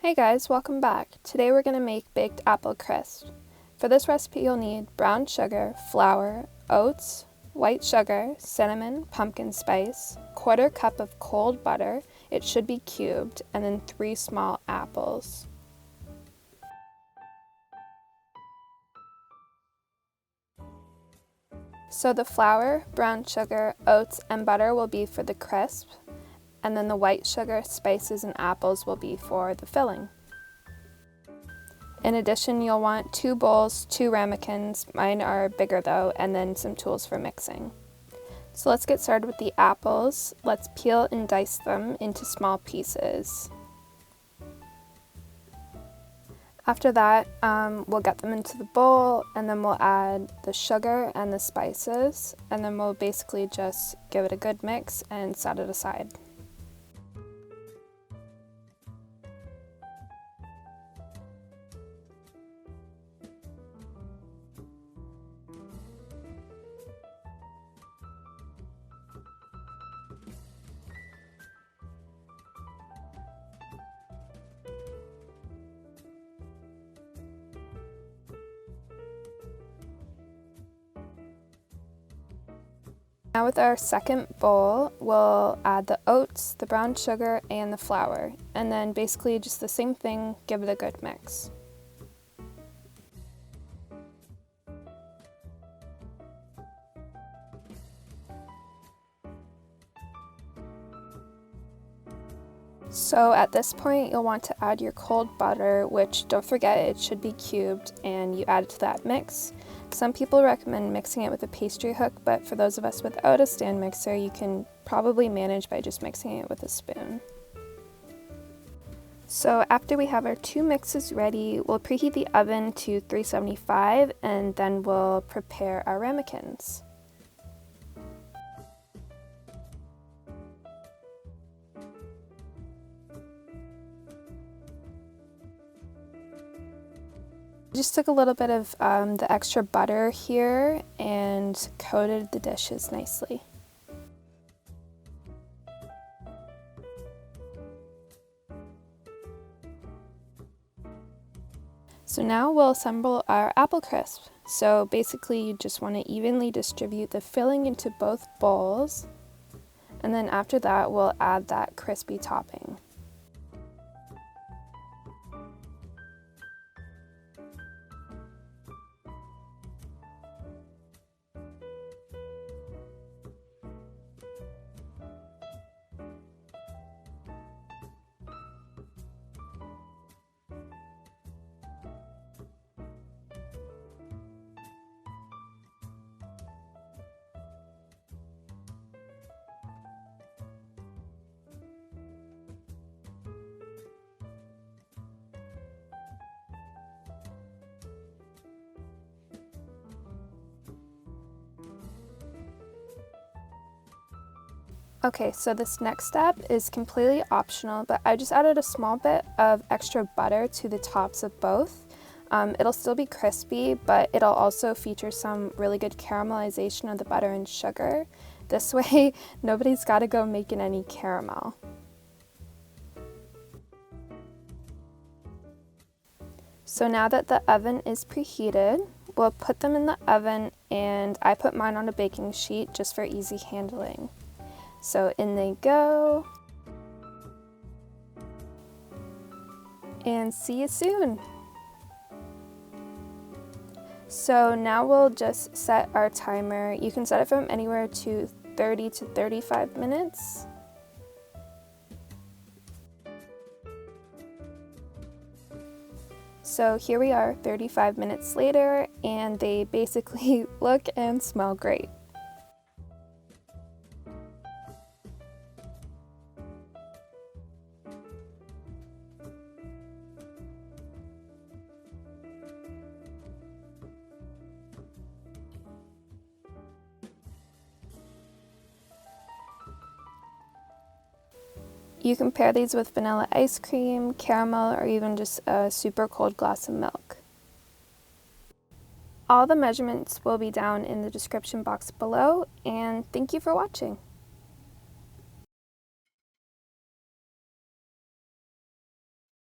Hey guys, welcome back. Today we're going to make baked apple crisp. For this recipe you'll need brown sugar, flour, oats, white sugar, cinnamon, pumpkin spice, 1/4 cup of cold butter, it should be cubed, and then 3 small apples. So the flour, brown sugar, oats, and butter will be for the crisp, and then the white sugar, spices, and apples will be for the filling. In addition, you'll want 2 bowls, 2 ramekins, mine are bigger though, and then some tools for mixing. So let's get started with the apples. Let's peel and dice them into small pieces. After that, we'll get them into the bowl, and then we'll add the sugar and the spices, and then we'll basically just give it a good mix and set it aside. Now with our second bowl, we'll add the oats, the brown sugar, and the flour, and then basically just the same thing, give it a good mix. So at this point, you'll want to add your cold butter, which don't forget it should be cubed, and you add it to that mix. Some people recommend mixing it with a pastry hook, but for those of us without a stand mixer, you can probably manage by just mixing it with a spoon. So after we have our 2 mixes ready, we'll preheat the oven to 375, and then we'll prepare our ramekins. Just took a little bit of the extra butter here and coated the dishes nicely. So now we'll assemble our apple crisp. So basically you just want to evenly distribute the filling into both bowls, and then after that we'll add that crispy topping. Okay, so this next step is completely optional, but I just added a small bit of extra butter to the tops of both. It'll still be crispy, but it'll also feature some really good caramelization of the butter and sugar. This way, nobody's got to go making any caramel. So now that the oven is preheated, we'll put them in the oven, and I put mine on a baking sheet just for easy handling. So in they go, and see you soon. So now we'll just set our timer. You can set it from anywhere to 30 to 35 minutes. So here we are 35 minutes later, and they basically look and smell great. You can pair these with vanilla ice cream, caramel, or even just a super cold glass of milk. All the measurements will be down in the description box below, and thank you for watching.